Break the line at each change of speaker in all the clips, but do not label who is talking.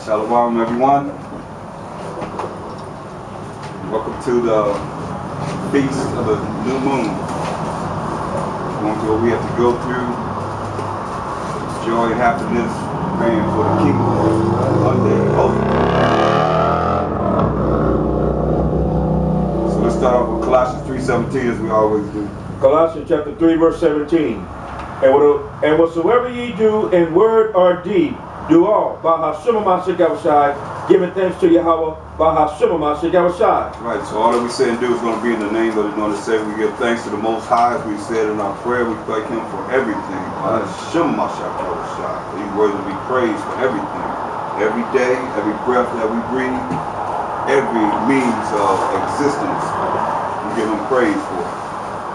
Shalom, everyone. Welcome to the Feast of the New Moon. Going through what we have to go through. Joy and happiness, praying for the kingdom Monday. So let's start off with Colossians 3:17 as we always do.
Colossians chapter 3, verse 17. And whatsoever ye do in word or deed, do all by Hashem HaMashiach Yahushai, giving thanks to Yahweh by Hashem HaMashiach Yahushai.
Right, so all that we say and do is going to be in the name of the Lord. Say we give thanks to the Most High, as we said in our prayer. We thank Him for everything. Hashem HaMashiach Yahushai. He's worthy to be praised for everything. Every day, every breath that we breathe, every means of existence, we give Him praise for.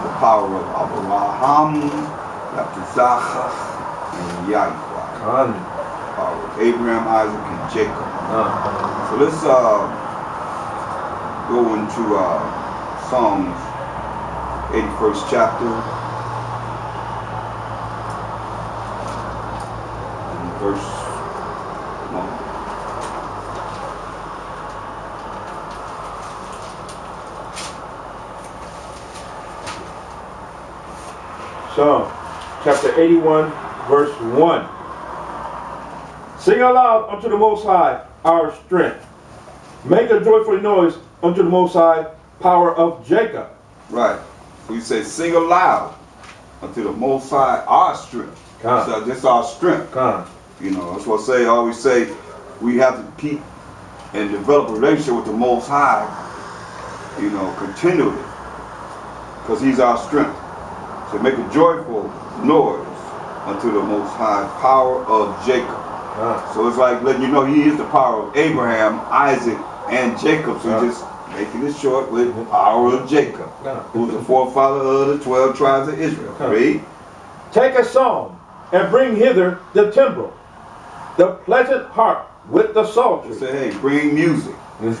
The power of Abraham, Isaac, and Yaakov. Power of Abraham, Isaac, and Jacob. So let's go into Psalms 81st chapter and verse 1.
Psalm chapter 81, verse 1. Sing aloud unto the Most High, our strength. Make a joyful noise unto the Most High, power of Jacob.
Right. We say sing aloud unto the Most High, our strength. So this is our strength. You know, that's what I always say, we have to keep and develop a relationship with the Most High, you know, continually. Because He's our strength. So make a joyful noise unto the Most High, power of Jacob. So it's like letting you know He is the power of Abraham, Isaac, and Jacob. So He's just making it short with the power of Jacob, who's the forefather of the 12 tribes of Israel. Read.
Take a psalm and bring hither the timbrel, the pleasant harp with the psaltery.
Say, hey, bring music. Bring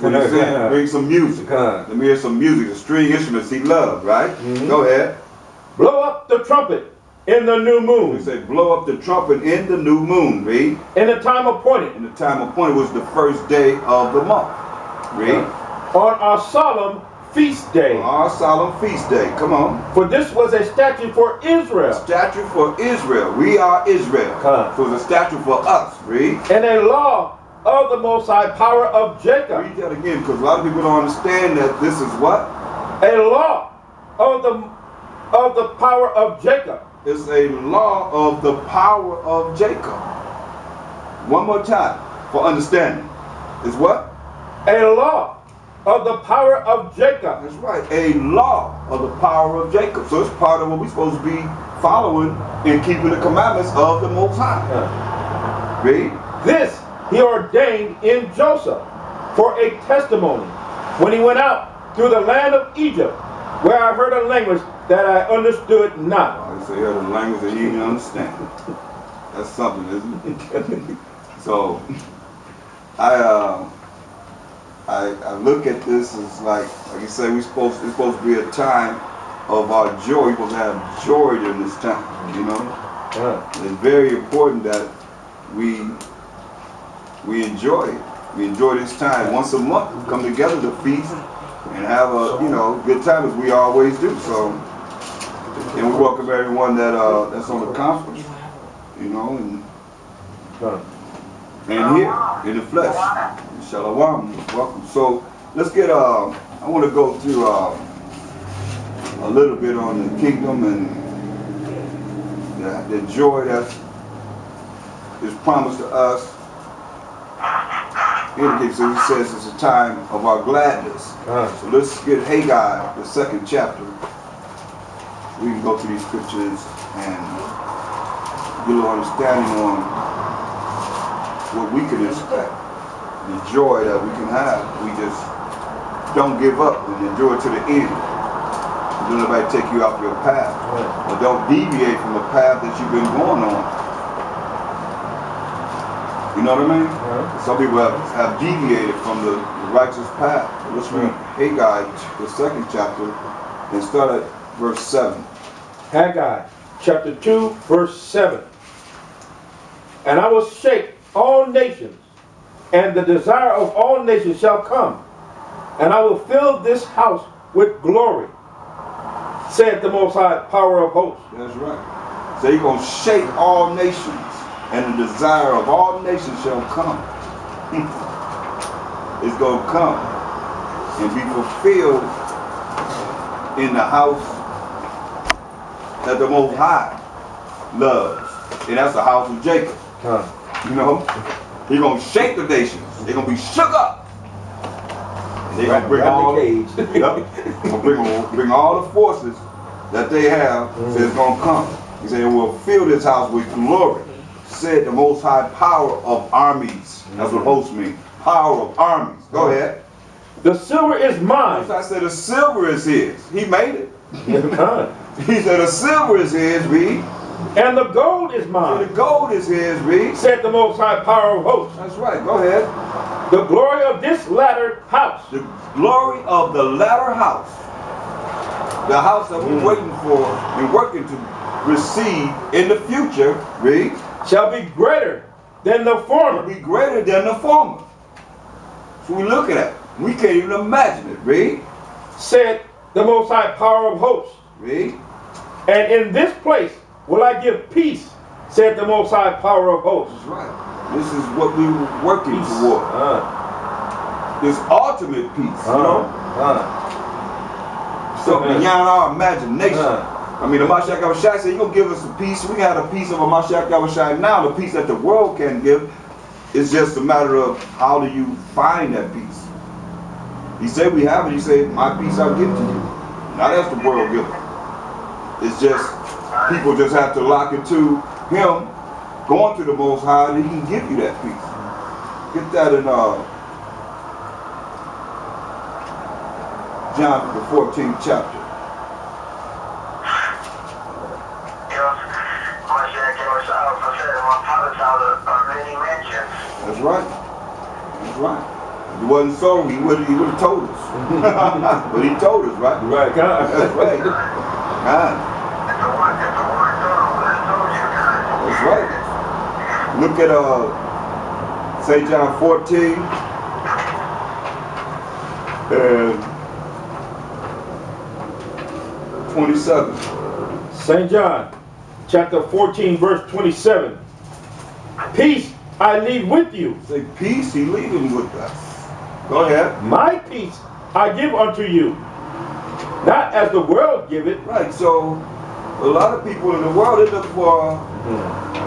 some music. Let me hear some music. The string instruments He loved, right? Go ahead.
Blow up the trumpet in the new moon.
We say, blow up the trumpet in the new moon. Read.
In the time appointed.
In the time appointed was the first day of the month. Read.
On our solemn feast day.
On our solemn feast day. Come on.
For this was a statute for Israel.
A statute for Israel. We are Israel. So it's a statute for us. Read.
And a law of the Most High, power of Jacob.
Read that again, because a lot of people don't understand that this is what?
A law of the power of Jacob.
It's a law of the power of Jacob. One more time for understanding. It's what?
A law of the power of Jacob.
That's right. A law of the power of Jacob. So it's part of what we're supposed to be following and keeping the commandments of the Most High. Read.
This He ordained in Joseph for a testimony when he went out through the land of Egypt, where I heard a language that I understood not.
Oh, so you heard a language that you didn't understand. That's something, isn't it? So I look at this as like you say, it's supposed to be a time of our joy. We're supposed to have joy during this time, you know? It's very important that we enjoy it. We enjoy this time. Once a month, we come together to feast and have a, you know, good time as we always do. So, and we welcome everyone that's on the conference, you know, and here in the flesh. Shalom, welcome. So let's get I want to go through a little bit on the kingdom and the joy that is promised to us. It says it's a time of our gladness. So let's get Haggai, the 2nd chapter. We can go through these scriptures and get a little understanding on what we can expect. The joy that we can have. We just don't give up and endure to the end. Don't nobody take you off your path. But don't deviate from the path that you've been going on. You know what I mean? Some people have deviated from the righteous path. Let's read Haggai, the 2nd chapter, and start at verse 7.
Haggai, chapter 2, verse 7. And I will shake all nations and the desire of all nations shall come, and I will fill this house with glory, said the Most High Power of hosts.
That's right. So he's going to shake all nations, and the desire of all nations shall come. It's going to come and be fulfilled in the house that the Most High loves. And that's the house of Jacob. You know? He's going to shake the nations. They're going to be shook up. And they're going to bring all bring all the forces that they have. So it's going to come. He said, it will fill this house with glory, said the Most High Power of armies. That's what host means. Power of armies. Go ahead.
The silver is mine.
I said the silver is his. He made it. He said the silver is his, read.
And the gold is mine.
And the gold is his, read.
Said the Most High Power of hosts.
That's right. Go ahead.
The glory of this latter house.
The glory of the latter house. The house that we're waiting for and working to receive in the future, read.
Shall be greater than the former.
Be greater than the former. So we look at it. We can't even imagine it. Read.
Said the Most High Power of hosts.
Read.
And in this place will I give peace, said the Most High Power of hosts.
That's right. This is what we were working toward. This ultimate peace, you know? So beyond our imagination. I mean, the Mashiach Yahushua said, he's going to give us a peace. We got a piece of a Mashiach Yahushua now. The peace that the world can't give. It's just a matter of how do you find that peace. He said we have it. He said, my peace I'll give to you. Not as the world gives it. It's just, people just have to lock into him, going to the Most High, and he can give you that peace. Get that in John, the 14th chapter. That's right. That's right. If it wasn't so, he would have told us. But he told us, right?
Right, God.
That's right. God. That's right. Look at St. John 14 and 27.
St. John chapter 14 verse 27. Peace I leave with you.
Say peace he leaving with us. Go ahead.
My peace I give unto you. Not as the world giveth.
Right, so a lot of people in the world, they look for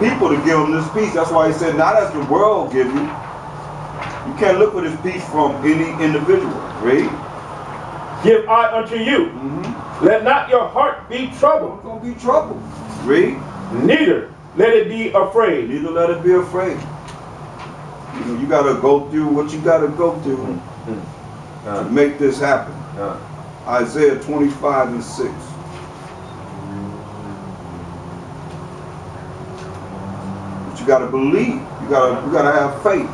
people to give them this peace. That's why he said, not as the world give you. You can't look for this peace from any individual. Read.
Give I unto you. Let not your heart be troubled.
It's going to be trouble. Read.
Neither let it be afraid.
Neither let it be afraid. You know, you got to go through what you got to go through to make this happen. Isaiah 25 and 6. But you got to believe. You got to have faith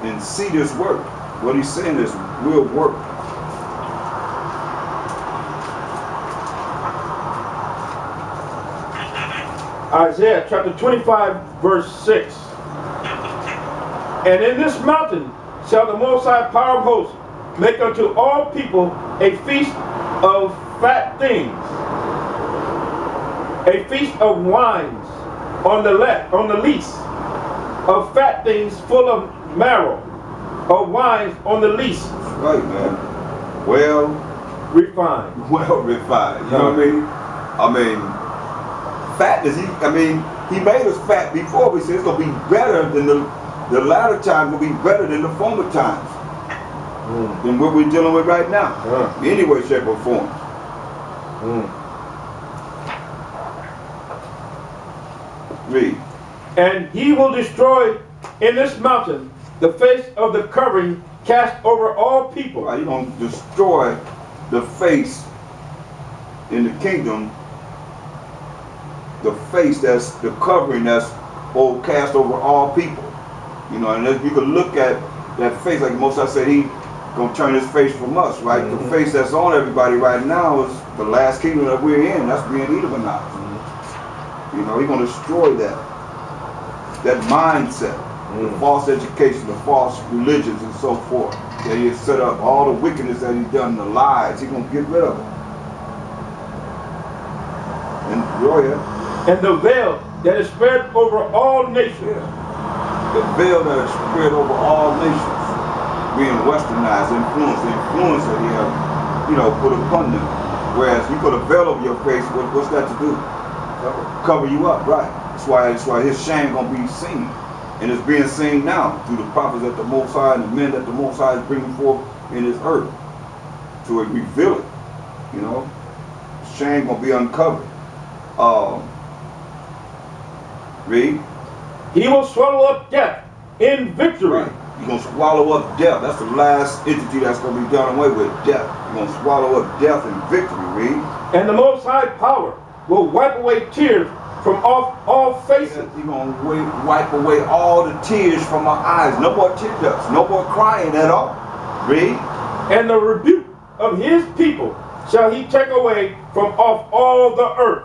and see this work. What he's saying is will work.
Isaiah chapter 25 verse 6. And in this mountain shall the Most High Power of hosts make unto all people a feast of fat things, a feast of wines on the least, of fat things full of marrow, of wines on the least.
That's right, man. Well
refined.
Well refined. You know what I mean? Fatness, he made us fat before, but he said it's going to be better than the latter times, will be better than the former times. Than what we're dealing with right now. Any way, shape, or form. Read.
And he will destroy in this mountain the face of the covering cast over all people.
Right, you're going to destroy the face in the kingdom, the face that's the covering that's cast over all people. You know, and if you could look at that face, like Moses said, he gonna turn his face from us, right? The face that's on everybody right now is the last kingdom that we're in. That's being Edomanized. You know, he's gonna destroy that mindset. the false education, the false religions and so forth. That he has set up, all the wickedness that he's done, the lies, he's going to get rid of it. And go ahead.
And the veil that is spread over all nations.
The veil that is spread over all nations, being westernized, the influence that he has, put upon them. Whereas you put a veil over your face, what's that to do? Cover you up, right? That's why his shame gonna be seen. And it's being seen now through the prophets that the Most High and the men that the Most High is bringing forth in his earth. To reveal it, shame gonna be uncovered. Read.
He will swallow up death in victory.
Right. You're going to swallow up death. That's the last entity that's going to be done away with, death. You're going to swallow up death in victory, read.
And the Most High power will wipe away tears from off all faces.
You're going to wipe away all the tears from our eyes. No more tear ducts. No more crying at all. Read.
And the rebuke of his people shall he take away from off all the earth.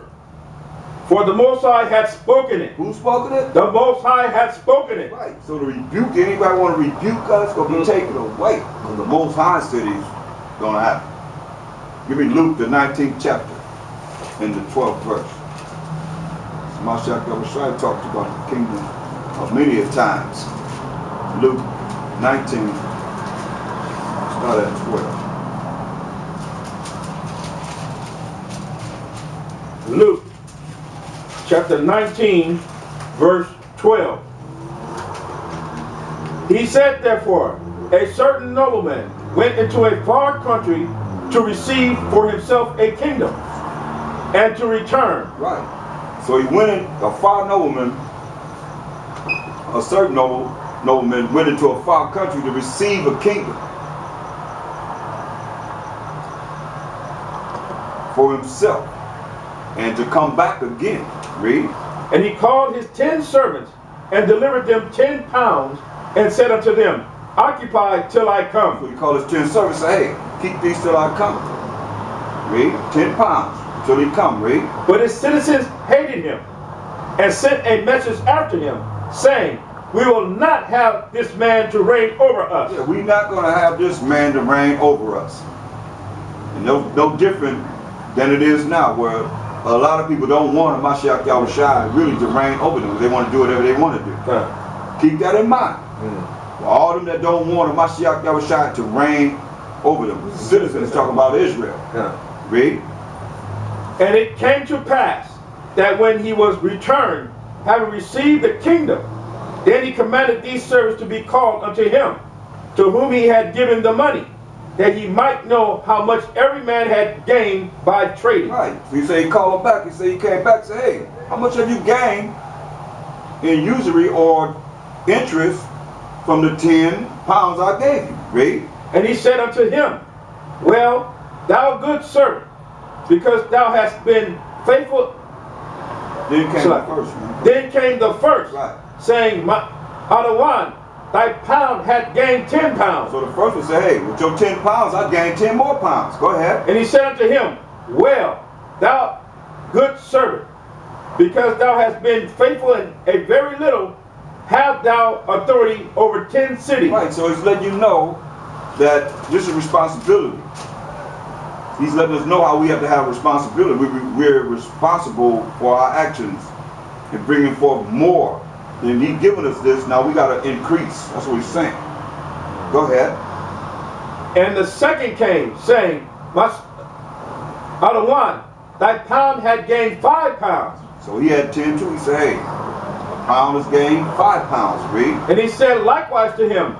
For the Most High hath spoken it.
Who spoken it?
The Most High hath spoken it.
Right. So the rebuke, anybody want to rebuke us, it's going to be taken away. Because the Most High said it's going to happen. Give me Luke, the 19th chapter, in the 12th verse. Mashiach Yahushua talked about the kingdom of many times. Luke 19, start at 12.
Luke chapter 19, verse 12. He said, therefore, a certain nobleman went into a far country to receive for himself a kingdom and to return.
Right. So he went in, a far nobleman, a certain nobleman went into a far country to receive a kingdom for himself and to come back again. Read.
And he called his 10 servants and delivered them 10 pounds and said unto them, occupy till I come.
So he called his 10 servants and said, hey, keep these till I come. Read. 10 pounds till he come. Read.
But his citizens hated him and sent a message after him, saying, we will not have this man to reign over us.
Yeah, we're not going to have this man to reign over us. And no different than it is now, where a lot of people don't want Mashiach Yahushua really to reign over them. They want to do whatever they want to do. Keep that in mind. For all them that don't want Mashiach Yahushua to reign over them. The citizens talking about Israel. Read.
And it came to pass that when he was returned, having received the kingdom, then he commanded these servants to be called unto him, to whom he had given the money, that he might know how much every man had gained by trading.
Right. So you say he called him back. He said he came back and said, hey, how much have you gained in usury or interest from the 10 pounds I gave you? Read.
And he said unto him, well, thou good servant, because thou hast been faithful.
Then came the first one.
Then came the first,
right,
saying, Adawan, thy pound hath gained 10 pounds.
So the first one said, hey, with your 10 pounds, I gained 10 more pounds. Go ahead.
And he said unto him, well, thou good servant, because thou hast been faithful in a very little, have thou authority over 10 cities.
Right, so he's letting you know that this is responsibility. He's letting us know how we have to have responsibility. We're responsible for our actions and bringing forth more. And he's giving us this, now we got to increase. That's what he's saying. Go ahead.
And the second came, saying, Adawan, thy pound had gained 5 pounds.
So he had 10 too. He said, hey, a pound has gained 5 pounds. Read.
And he said likewise to him,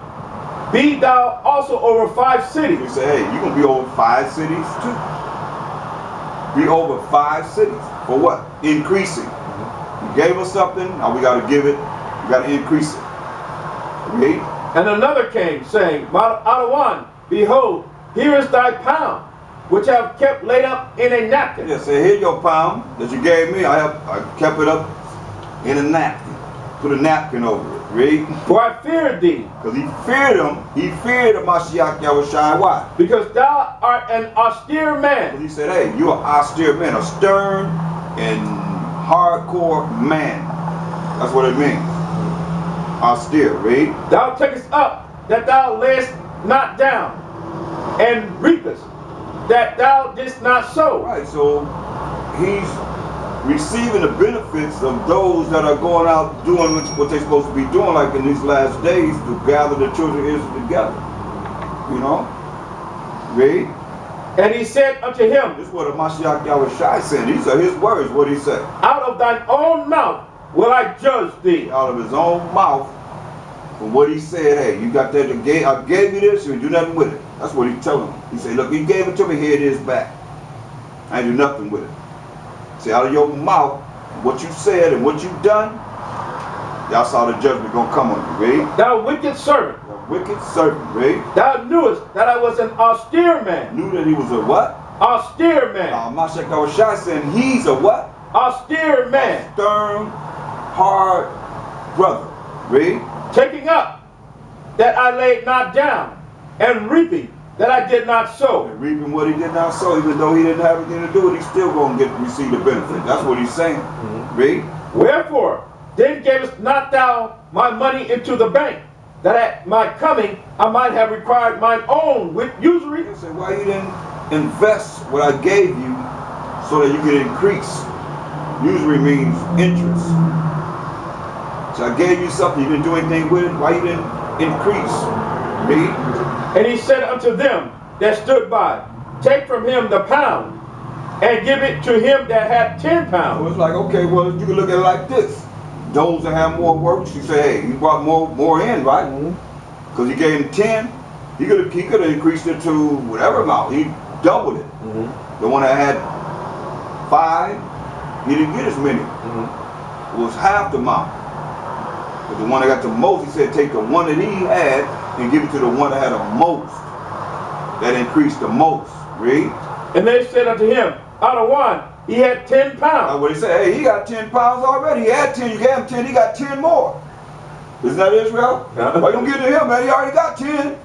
be thou also over 5 cities.
He said, hey, you're going to be over 5 cities too. Be over 5 cities. For what? Increasing. You gave us something, now we got to give it, we got to increase it. Read.
And another came, saying, Adawan, behold, here is thy pound, which I have kept laid up in a napkin.
Yeah, say, here your pound that you gave me, I kept it up in a napkin. Put a napkin over it. Read.
For I feared thee.
Because he feared him. He feared the Mashiach Yahushua. Why?
Because thou art an austere man.
He said, hey, you're an austere man, a stern and hardcore man. That's what it means. Austere, read.
Thou takest up that thou layest not down, and reapest that thou didst not sow.
Right, so he's receiving the benefits of those that are going out doing what they're supposed to be doing, like in these last days, to gather the children of Israel together. You know? Read.
And he said unto him,
This is what Mashiach Yahushua said. These are his words, what he said.
Out of thine own mouth will I judge thee.
Out of his own mouth, from what he said, hey, you got that, I gave you this, you do nothing with it. That's what he's telling him. He said, look, you gave it to me, here it is back. I ain't do nothing with it. See, out of your mouth, what you said and what you done, y'all saw the judgment gonna come on you, read.
Thou wicked servant.
The wicked servant, read.
Thou knewest that I was an austere man.
Knew that he was a what?
Austere man.
Mashiach Yahushua saying he's a what?
Austere man.
A stern, hard brother. Read.
Taking up that I laid not down, and reaping that I did not sow.
And reaping what he did not sow, even though he didn't have anything to do with it, he's still going to receive the benefit. That's what he's saying. Read.
Wherefore, then gavest not thou my money into the bank, that at my coming I might have required mine own with usury?
He said, why you didn't invest what I gave you so that you could increase? Usury means interest. So I gave you something, you didn't do anything with it, why you didn't increase? Read.
And he said unto them that stood by, take from him the pound, and give it to him that had 10 pounds.
So it's like, okay, well, you can look at it like this. Those that have more works, you say, hey, he brought more in, right? Because he gave him 10, he could have increased it to whatever amount. He doubled it. The one that had 5, he didn't get as many. It was half the amount. But the one that got the most, he said, take the one that he had and give it to the one that had the most. That increased the most. Read.
And they said unto him, out of one, he had 10 pounds.
That's what he said. Hey, he got 10 pounds already. He had 10. You gave him 10. He got 10 more. Isn't that Israel? Why you don't give it to him, man? He already got 10.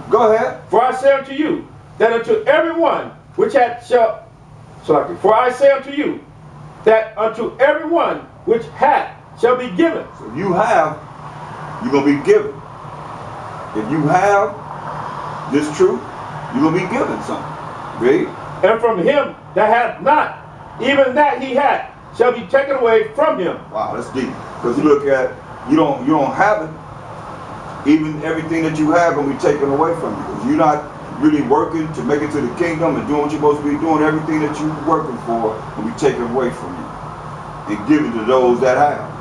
Go ahead.
For I say unto you, that unto everyone which hath for I say unto you, that unto everyone which hath shall be given.
So if you have, you're going to be given. If you have this truth, you're going to be given something. Read.
And from him that hath not, even that he had, shall be taken away from him.
Wow, that's deep. Because you look at, you don't have it. Even everything that you have going to be taken away from you. Because you're not really working to make it to the kingdom and doing what you're supposed to be doing. Everything that you're working for will be taken away from you and given to those that have.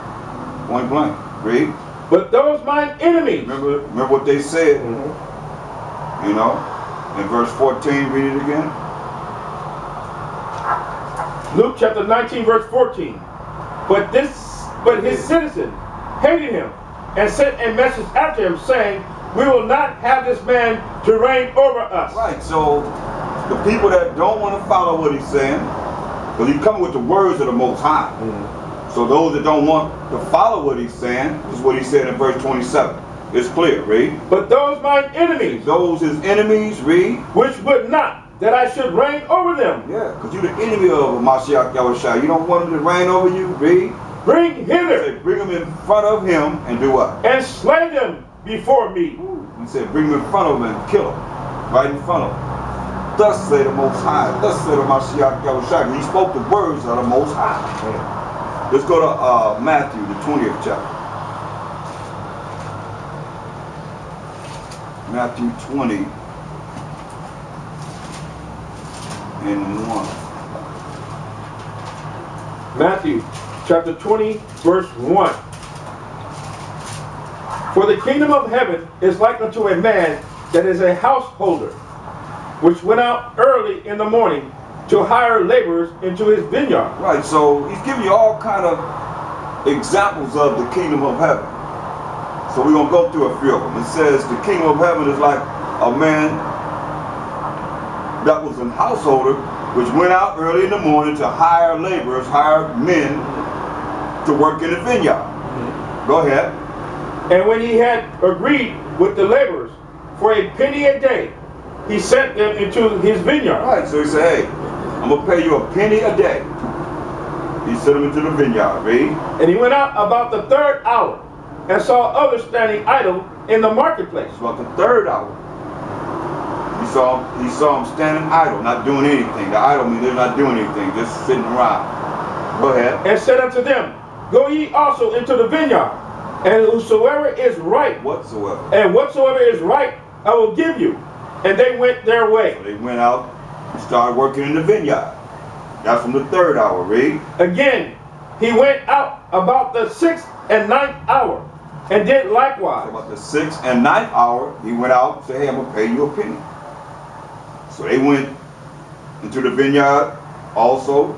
Point blank. Read.
But those mine enemies.
Remember what they said. You know, in verse 14, read it again.
Luke chapter 19, verse 14. But his citizens hated him and sent a message after him, saying, we will not have this man to reign over us.
Right, so the people that don't want to follow what he's saying, because he's coming with the words of the Most High. So those that don't want to follow what he's saying, is what he said in verse 27. It's clear, read.
But those mine enemies.
Those his enemies, read.
Which would not that I should reign over them.
Yeah, because you're the enemy of Mashiach Yahushua. You don't want him to reign over you, read.
Bring hither.
He said, bring him in front of him and do what?
And slay them before me.
He said, bring him in front of him and kill him. Right in front of him. Thus say the Most High. Thus say the Mashiach Yahushua. He spoke the words of the Most High. Let's go to Matthew, the 20th chapter. Matthew 20 and 1.
Matthew chapter 20, verse 1. For the kingdom of heaven is like unto a man that is a householder, which went out early in the morning to hire laborers into his vineyard.
Right, so he's giving you all kind of examples of the kingdom of heaven. So we're going to go through a few of them. It says the kingdom of heaven is like a man that was a householder which went out early in the morning to hire laborers, hire men to work in the vineyard. Go ahead.
And when he had agreed with the laborers for a penny a day, he sent them into his vineyard.
Right, so he said, hey, I'm going to pay you a penny a day. He sent them into the vineyard, read.
And he went out about the third hour and saw others standing idle in the marketplace.
It's about the third hour. He saw them standing idle, not doing anything. The idle means they're not doing anything, just sitting around. Go ahead.
And said unto them, Go ye also into the vineyard, and whosoever is right, whatsoever is right, I will give you. And they went their way.
So they went out and started working in the vineyard. That's from the third hour. Read.
Again, he went out about the 6th and 9th hour, and did likewise.
So about the 6th and 9th hour, he went out and said, Hey, I'm going to pay you a penny. So they went into the vineyard also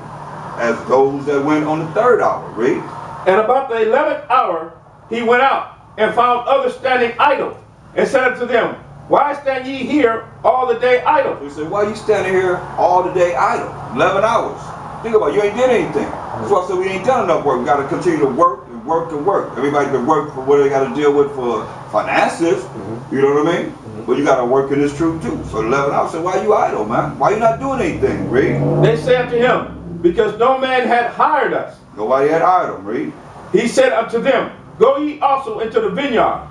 as those that went on the third hour. Read.
And about the 11th hour, he went out and found others standing idle, and said unto them, Why stand ye here all the day idle?
He said, Why you standing here all the day idle? 11 hours. Think about it, you ain't did anything. That's why I said we ain't done enough work. We got to continue to work and work and work. Everybody can work for what they got to deal with for finances. You know what I mean? But you got to work in this truth too. So 11 hours. So why you idle, man? Why you not doing anything? Read.
They said unto him, Because no man had hired us.
Nobody had hired them. Read.
He said unto them, Go ye also into the vineyard,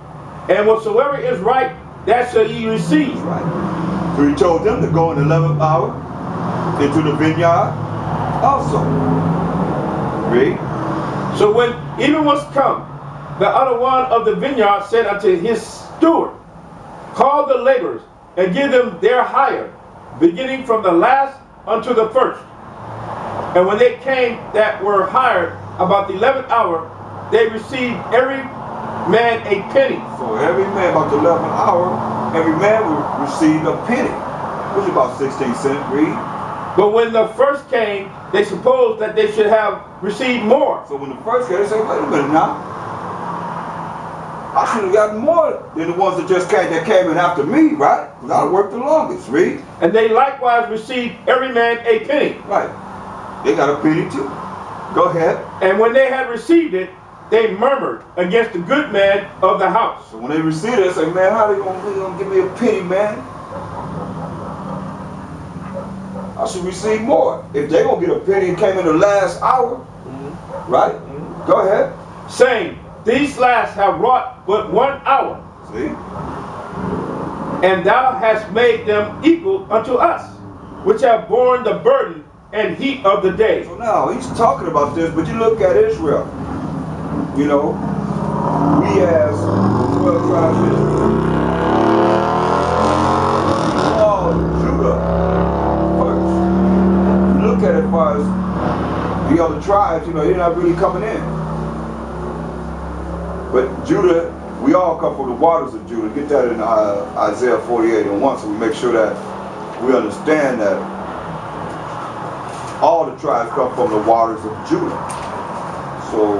and whatsoever is right, that shall ye receive.
That's right. So he told them to go in the 11th hour into the vineyard also. Read.
So when even was come, the other one of the vineyard said unto his steward, Call the laborers, and give them their hire, beginning from the last unto the first. And when they came that were hired about the 11th hour, they received every man a penny.
So every man, about the 11th hour, every man will receive a penny, which is about 16 cents. Read.
But when the first came, they supposed that they should have received more.
So when the first came, they said, Wait a minute now. I should have gotten more than the ones that just came in after me, right? Because I worked the longest. Read.
And they likewise received every man a penny.
Right. They got a penny too. Go ahead.
And when they had received it, they murmured against the good man of the house.
So when they received it, they say, Man, how they gonna give me a penny, man? I should receive more. If they gonna get a penny and came in the last hour, right? Go ahead.
Saying, These last have wrought but 1 hour.
See?
And thou hast made them equal unto us, which have borne the burden and heat of the day.
So now he's talking about this, but you look at Israel. You know, we as 12 tribes of Israel, we call Judah first. You look at it as far as the other tribes, you know, they're not really coming in. But Judah, we all come from the waters of Judah. Get that in Isaiah 48:1, so we make sure that we understand that all the tribes come from the waters of Judah. So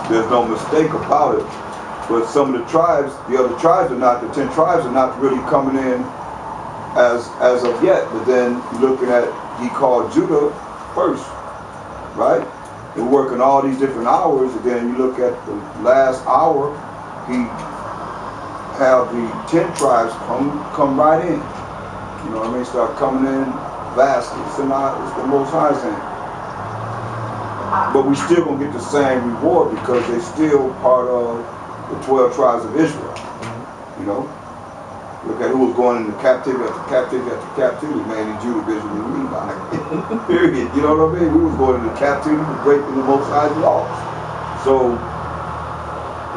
there's no mistake about it. But some of the tribes, the other tribes are not, the 10 tribes are not really coming in as of yet. But then looking at, he called Judah first, right? They're working all these different hours, and then you look at the last hour, he have the 10 tribes come right in. You know what I mean? Start coming in vastly. It's the Most High's hand. But we still gonna get the same reward because they're still part of the 12 tribes of Israel. You know? Look at who was going into captivity after captivity after captivity, man, in Judah, Benjamin, and Levi. Period. You know what I mean? We was going into captivity for breaking the Most High's laws. So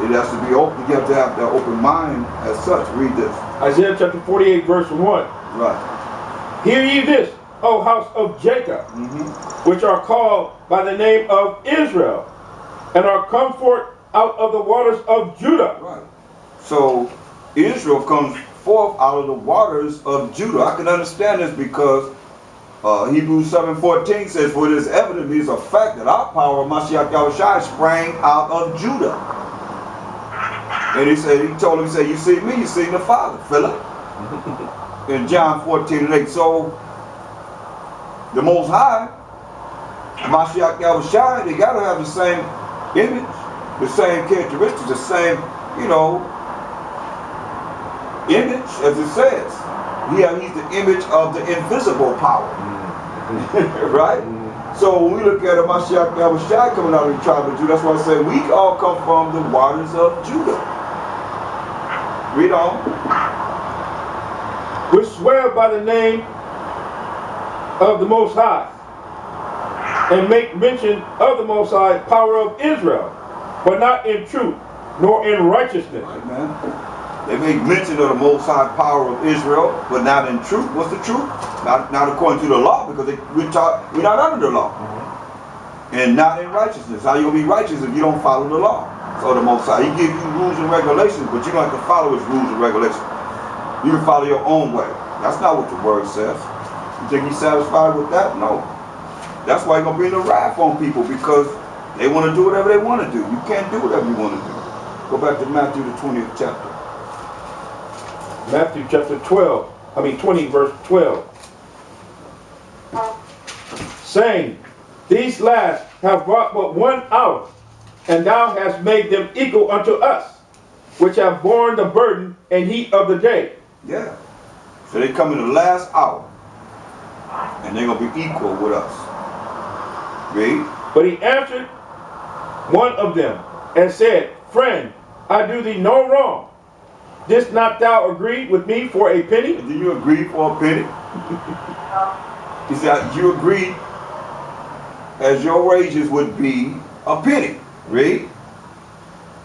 it has to be open. You have to have that open mind as such. Read this.
Isaiah chapter 48, verse 1.
Right.
Hear ye this, O house of Jacob, which are called by the name of Israel, and are come forth out of the waters of Judah.
Right. So Israel comes forth out of the waters of Judah. I can understand this because Hebrews 7:14 says, For it is evident, it is a fact that our power, Mashiach Yahushua, sprang out of Judah. And he told him, he said, You see me, you see the Father, Philip. In John 14:8. So the Most High, Mashiach Yahushua, they got to have the same image, the same characteristics, the same, you know, image, as it says. He's the image of the invisible power. Right? So when we look at Mashiach Yahushua coming out of the tribe of Judah, that's why I say we all come from the waters of Judah. Read on.
Which swear by the name of the Most High, and make mention of the Most High power of Israel, but not in truth, nor in righteousness.
Right, man. They make mention of the Most High power of Israel, but not in truth. What's the truth? Not according to the law, because we're not under the law. And not in righteousness. How you going to be righteous if you don't follow the law? So the Most High, He gives you rules and regulations, but you don't have to follow His rules and regulations. You can follow your own way. That's not what the word says. You think He's satisfied with that? No. That's why He's going to bring the wrath on people, because they want to do whatever they want to do. You can't do whatever you want to do. Go back to Matthew the 20th chapter.
Matthew chapter 20 verse 12. Saying, these last have brought but 1 hour, and thou hast made them equal unto us, which have borne the burden and heat of the day.
Yeah. So they come in the last hour, and they're going to be equal with us. Read.
But he answered one of them, and said, friend, I do thee no wrong. Didst not thou agree with me for a penny?
Do you agree for a penny? He said, you agree as your wages would be a penny. Read.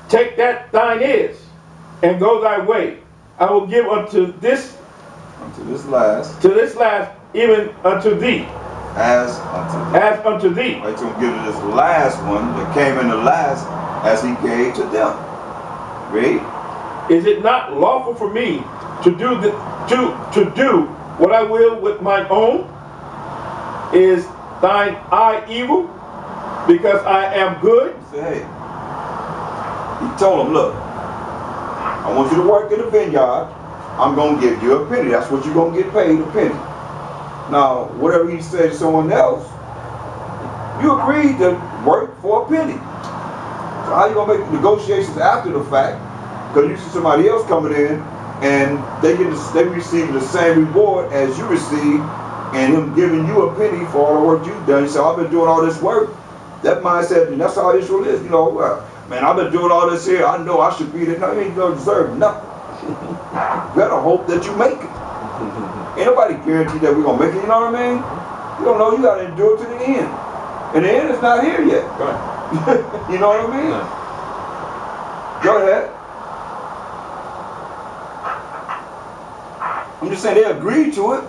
Take that thine is, and go thy way. I will give unto this last, even unto thee.
As unto thee.
Right,
so I'm giving this last one that came in the last as he gave to them. Read.
Is it not lawful for me to do what I will with mine own? Is thine eye evil because I am good?
He said, hey. He told him, look, I want you to work in the vineyard. I'm going to give you a penny. That's what you're going to get paid, a penny. Now, whatever he said to someone else, you agreed to work for a penny. So how you going to make negotiations after the fact? Because you see somebody else coming in and they receive the same reward as you receive, and him giving you a penny for all the work you've done. You say, I've been doing all this work. That mindset, and that's how Israel is. You know, man, I've been doing all this here. I know I should be there. No, you ain't going to deserve nothing. You better hope that you make it. Ain't nobody guaranteed that we're going to make it, you know what I mean? You don't know, you got to endure to the end. And the end is not here yet. Right. You know what I mean? Yeah. Go ahead. I'm just saying they agreed to it.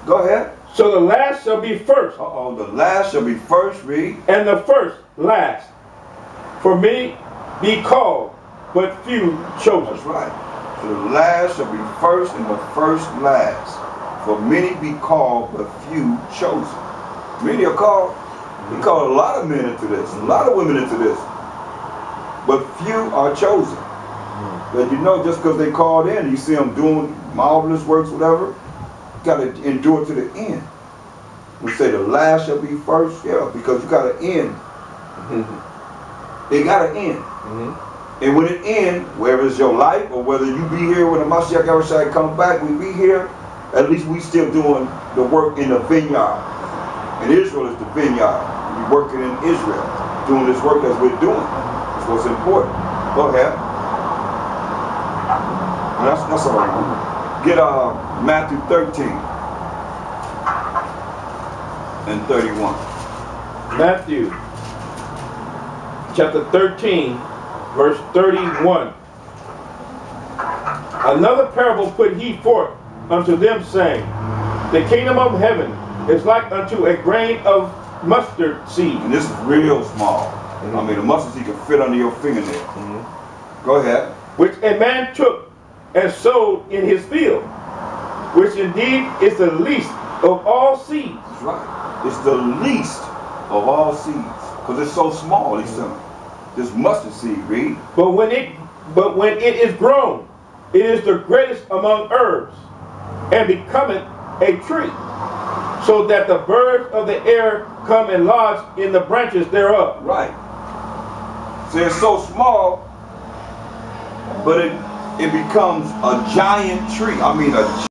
Go ahead.
So the last shall be first.
Uh-oh, the last shall be first, read.
And the first last. For many be called, but few chosen.
That's right. So the last shall be first, and the first last. For many be called, but few chosen. Many are called. We call a lot of men into this, a lot of women into this. But few are chosen. But you know, just because they called in, you see them doing marvelous works, whatever, you got to endure to the end. We say the last shall be first, yeah, because you got to end. It got to end. And when it ends, whether it's your life or whether you be here when the Mashiach Yahushua comes back, we be here, at least we still doing the work in the vineyard. And Israel is the vineyard. We working in Israel, doing this work as we're doing. That's what's important. Go ahead. That's all right. Get Matthew 13 and 31.
Matthew chapter 13, verse 31. Another parable put he forth unto them, saying, the kingdom of heaven is like unto a grain of mustard seed.
And this is real small. I mean, the mustard seed can fit under your fingernail. Go ahead.
Which a man took and sowed in his field, which indeed is the least of all seeds.
That's right. It's the least of all seeds, because it's so small. This mustard seed, read.
But when it is grown, it is the greatest among herbs, and becometh a tree, so that the birds of the air come and lodge in the branches thereof.
Right. So it's so small, but it becomes a giant tree. I mean, a